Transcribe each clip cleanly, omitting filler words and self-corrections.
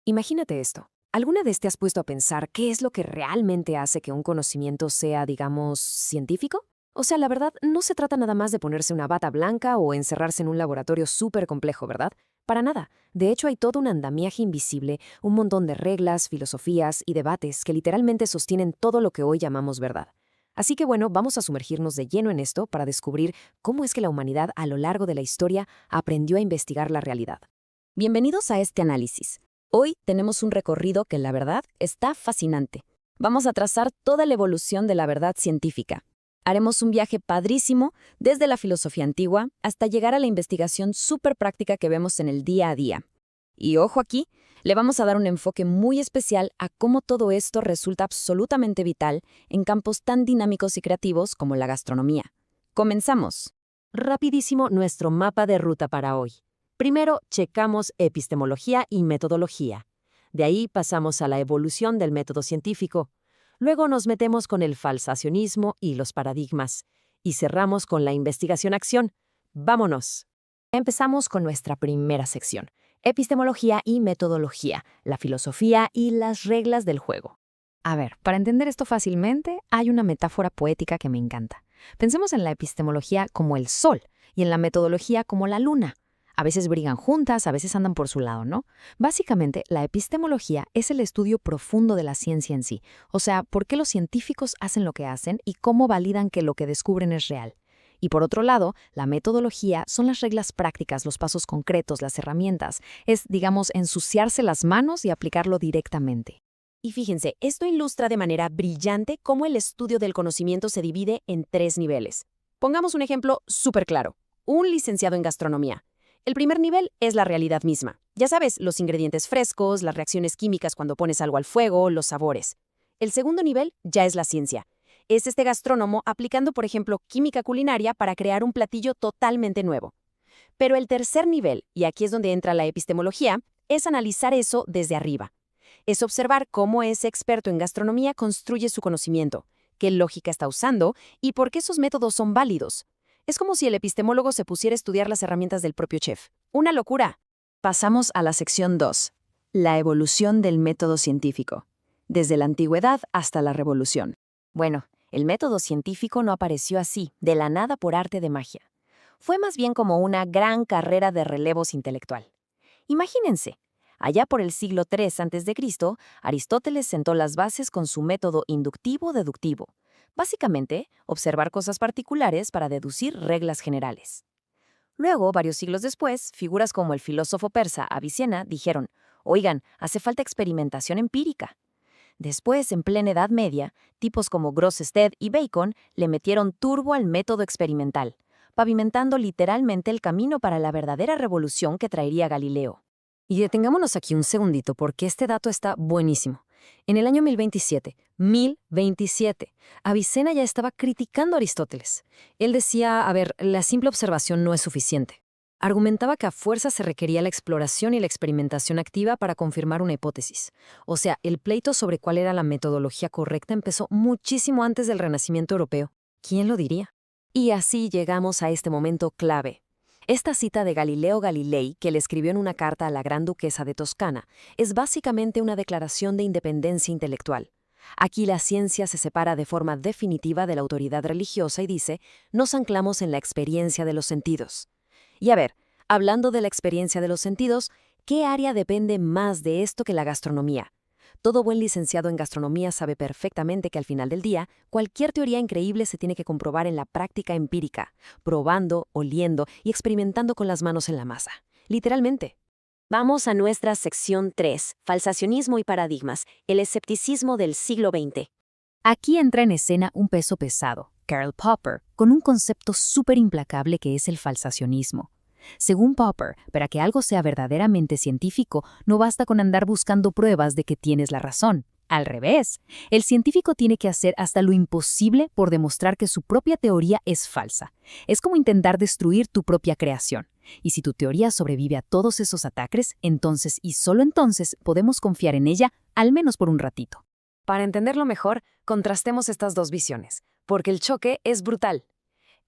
Imagínate esto. ¿Alguna vez te has puesto a pensar qué es lo que realmente hace que un conocimiento sea, digamos, científico? O sea, la verdad, no se trata nada más de ponerse una bata blanca o encerrarse en un laboratorio súper complejo, ¿verdad? Para nada. De hecho, hay todo un andamiaje invisible, un montón de reglas, filosofías y debates que literalmente sostienen todo lo que hoy llamamos verdad. Así que bueno, vamos a sumergirnos de lleno en esto para descubrir cómo es que la humanidad a lo largo de la historia aprendió a investigar la realidad. Bienvenidos a este análisis. Hoy tenemos un recorrido que la verdad está fascinante. Vamos a trazar toda la evolución de la verdad científica. Haremos un viaje padrísimo desde la filosofía antigua hasta llegar a la investigación súper práctica que vemos en el día a día. Y ojo aquí, le vamos a dar un enfoque muy especial a cómo todo esto resulta absolutamente vital en campos tan dinámicos y creativos como la gastronomía. Comenzamos. Rapidísimo nuestro mapa de ruta para hoy. Primero, checamos epistemología y metodología. De ahí pasamos a la evolución del método científico. Luego nos metemos con el falsacionismo y los paradigmas. Y cerramos con la investigación-acción. ¡Vámonos! Empezamos con nuestra primera sección, epistemología y metodología, la filosofía y las reglas del juego. A ver, para entender esto fácilmente, hay una metáfora poética que me encanta. Pensemos en la epistemología como el sol y en la metodología como la luna. A veces brillan juntas, a veces andan por su lado, ¿no? Básicamente, la epistemología es el estudio profundo de la ciencia en sí, o sea, por qué los científicos hacen lo que hacen y cómo validan que lo que descubren es real. Y por otro lado, la metodología son las reglas prácticas, los pasos concretos, las herramientas. Es, digamos, ensuciarse las manos y aplicarlo directamente. Y fíjense, esto ilustra de manera brillante cómo el estudio del conocimiento se divide en 3 niveles. Pongamos un ejemplo súper claro. Un licenciado en gastronomía. El primer nivel es la realidad misma. Ya sabes, los ingredientes frescos, las reacciones químicas cuando pones algo al fuego, los sabores. El segundo nivel ya es la ciencia. Es este gastrónomo aplicando, por ejemplo, química culinaria para crear un platillo totalmente nuevo. Pero el tercer nivel, y aquí es donde entra la epistemología, es analizar eso desde arriba. Es observar cómo ese experto en gastronomía construye su conocimiento, qué lógica está usando y por qué esos métodos son válidos. Es como si el epistemólogo se pusiera a estudiar las herramientas del propio chef. ¡Una locura! Pasamos a la sección 2, la evolución del método científico, desde la antigüedad hasta la revolución. Bueno, el método científico no apareció así, de la nada por arte de magia. Fue más bien como una gran carrera de relevos intelectual. Imagínense, allá por el siglo III a.C., Aristóteles sentó las bases con su método inductivo-deductivo. Básicamente, observar cosas particulares para deducir reglas generales. Luego, varios siglos después, figuras como el filósofo persa Avicena dijeron, oigan, hace falta experimentación empírica. Después, en plena Edad Media, tipos como Grosseteste y Bacon le metieron turbo al método experimental, pavimentando literalmente el camino para la verdadera revolución que traería Galileo. Y detengámonos aquí un segundito porque este dato está buenísimo. En el año 1027, Avicena ya estaba criticando a Aristóteles. Él decía, a ver, la simple observación no es suficiente. Argumentaba que a fuerza se requería la exploración y la experimentación activa para confirmar una hipótesis. O sea, el pleito sobre cuál era la metodología correcta empezó muchísimo antes del Renacimiento europeo. ¿Quién lo diría? Y así llegamos a este momento clave. Esta cita de Galileo Galilei, que le escribió en una carta a la Gran Duquesa de Toscana, es básicamente una declaración de independencia intelectual. Aquí la ciencia se separa de forma definitiva de la autoridad religiosa y dice, nos anclamos en la experiencia de los sentidos. Y a ver, hablando de la experiencia de los sentidos, ¿qué área depende más de esto que la gastronomía? Todo buen licenciado en gastronomía sabe perfectamente que al final del día, cualquier teoría increíble se tiene que comprobar en la práctica empírica, probando, oliendo y experimentando con las manos en la masa. Literalmente. Vamos a nuestra sección 3, falsacionismo y paradigmas, el escepticismo del siglo XX. Aquí entra en escena un peso pesado, Karl Popper, con un concepto súper implacable que es el falsacionismo. Según Popper, para que algo sea verdaderamente científico, no basta con andar buscando pruebas de que tienes la razón. Al revés, el científico tiene que hacer hasta lo imposible por demostrar que su propia teoría es falsa. Es como intentar destruir tu propia creación. Y si tu teoría sobrevive a todos esos ataques, entonces y solo entonces podemos confiar en ella, al menos por un ratito. Para entenderlo mejor, contrastemos estas dos visiones, porque el choque es brutal.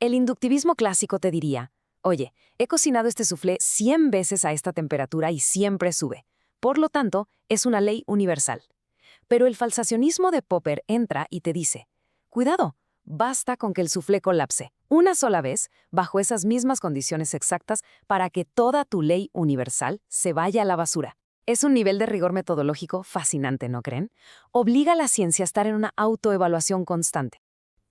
El inductivismo clásico te diría, oye, he cocinado este soufflé 100 veces a esta temperatura y siempre sube. Por lo tanto, es una ley universal. Pero el falsacionismo de Popper entra y te dice, cuidado, basta con que el suflé colapse una sola vez bajo esas mismas condiciones exactas para que toda tu ley universal se vaya a la basura. Es un nivel de rigor metodológico fascinante, ¿no creen? Obliga a la ciencia a estar en una autoevaluación constante.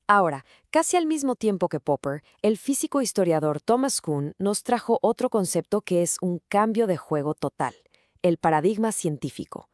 Ahora, casi al mismo tiempo que Popper, el físico historiador Thomas Kuhn nos trajo otro concepto que es un cambio de juego total, el paradigma científico.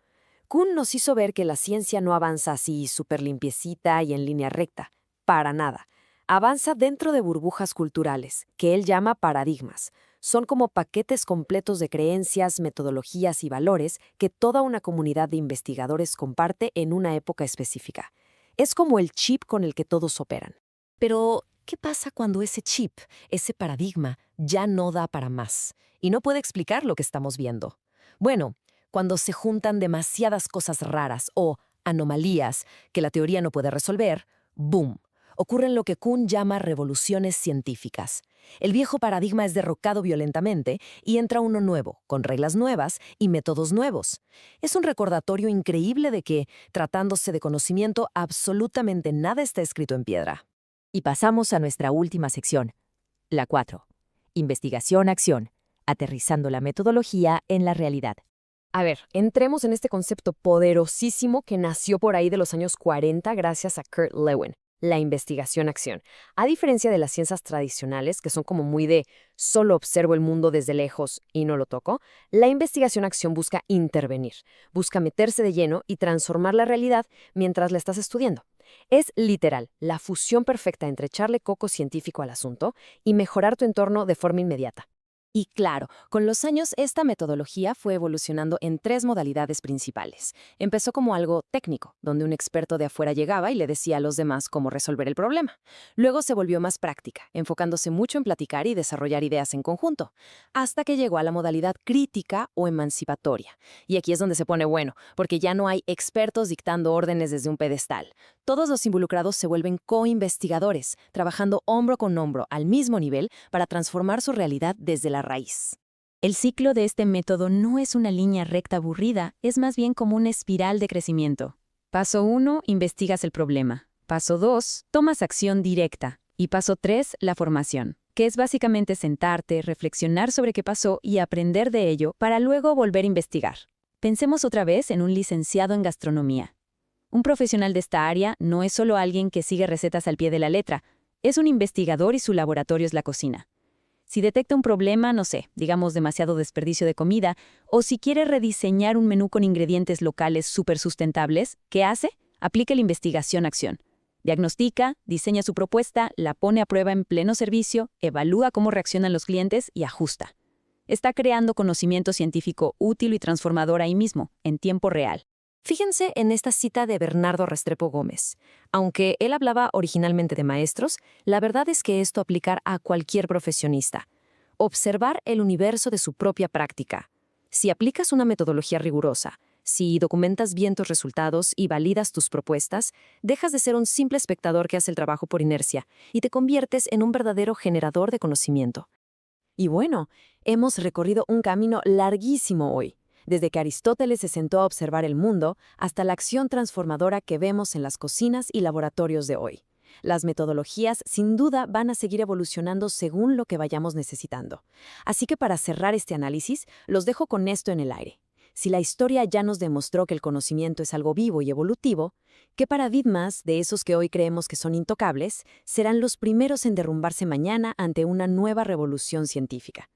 Kuhn nos hizo ver que la ciencia no avanza así súper limpiecita y en línea recta, para nada. Avanza dentro de burbujas culturales, que él llama paradigmas. Son como paquetes completos de creencias, metodologías y valores que toda una comunidad de investigadores comparte en una época específica. Es como el chip con el que todos operan. Pero, ¿qué pasa cuando ese chip, ese paradigma, ya no da para más y no puede explicar lo que estamos viendo? Bueno, cuando se juntan demasiadas cosas raras o anomalías que la teoría no puede resolver, ¡boom! Ocurren lo que Kuhn llama revoluciones científicas. El viejo paradigma es derrocado violentamente y entra uno nuevo, con reglas nuevas y métodos nuevos. Es un recordatorio increíble de que, tratándose de conocimiento, absolutamente nada está escrito en piedra. Y pasamos a nuestra última sección, la 4. Investigación-acción, aterrizando la metodología en la realidad. A ver, entremos en este concepto poderosísimo que nació por ahí de los años 40 gracias a Kurt Lewin. La investigación-acción. A diferencia de las ciencias tradicionales, que son como muy de solo observo el mundo desde lejos y no lo toco, la investigación-acción busca intervenir, busca meterse de lleno y transformar la realidad mientras la estás estudiando. Es literal, la fusión perfecta entre echarle coco científico al asunto y mejorar tu entorno de forma inmediata. Y claro, con los años esta metodología fue evolucionando en 3 modalidades principales. Empezó como algo técnico, donde un experto de afuera llegaba y le decía a los demás cómo resolver el problema. Luego se volvió más práctica, enfocándose mucho en platicar y desarrollar ideas en conjunto, hasta que llegó a la modalidad crítica o emancipatoria. Y aquí es donde se pone bueno, porque ya no hay expertos dictando órdenes desde un pedestal. Todos los involucrados se vuelven co-investigadores, trabajando hombro con hombro al mismo nivel para transformar su realidad desde la raíz. El ciclo de este método no es una línea recta aburrida, es más bien como una espiral de crecimiento. Paso 1, investigas el problema. Paso 2, tomas acción directa. Y paso 3, la formación, que es básicamente sentarte, reflexionar sobre qué pasó y aprender de ello para luego volver a investigar. Pensemos otra vez en un licenciado en gastronomía. Un profesional de esta área no es solo alguien que sigue recetas al pie de la letra, es un investigador y su laboratorio es la cocina. Si detecta un problema, no sé, digamos demasiado desperdicio de comida, o si quiere rediseñar un menú con ingredientes locales súper sustentables, ¿qué hace? Aplica la investigación-acción. Diagnostica, diseña su propuesta, la pone a prueba en pleno servicio, evalúa cómo reaccionan los clientes y ajusta. Está creando conocimiento científico útil y transformador ahí mismo, en tiempo real. Fíjense en esta cita de Bernardo Restrepo Gómez. Aunque él hablaba originalmente de maestros, la verdad es que esto aplicar a cualquier profesionista. Observar el universo de su propia práctica. Si aplicas una metodología rigurosa, si documentas bien tus resultados y validas tus propuestas, dejas de ser un simple espectador que hace el trabajo por inercia y te conviertes en un verdadero generador de conocimiento. Y bueno, hemos recorrido un camino larguísimo hoy. Desde que Aristóteles se sentó a observar el mundo hasta la acción transformadora que vemos en las cocinas y laboratorios de hoy. Las metodologías, sin duda, van a seguir evolucionando según lo que vayamos necesitando. Así que para cerrar este análisis, los dejo con esto en el aire. Si la historia ya nos demostró que el conocimiento es algo vivo y evolutivo, ¿qué paradigmas de esos que hoy creemos que son intocables serán los primeros en derrumbarse mañana ante una nueva revolución científica?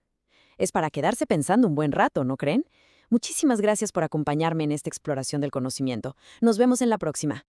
Es para quedarse pensando un buen rato, ¿no creen? Muchísimas gracias por acompañarme en esta exploración del conocimiento. Nos vemos en la próxima.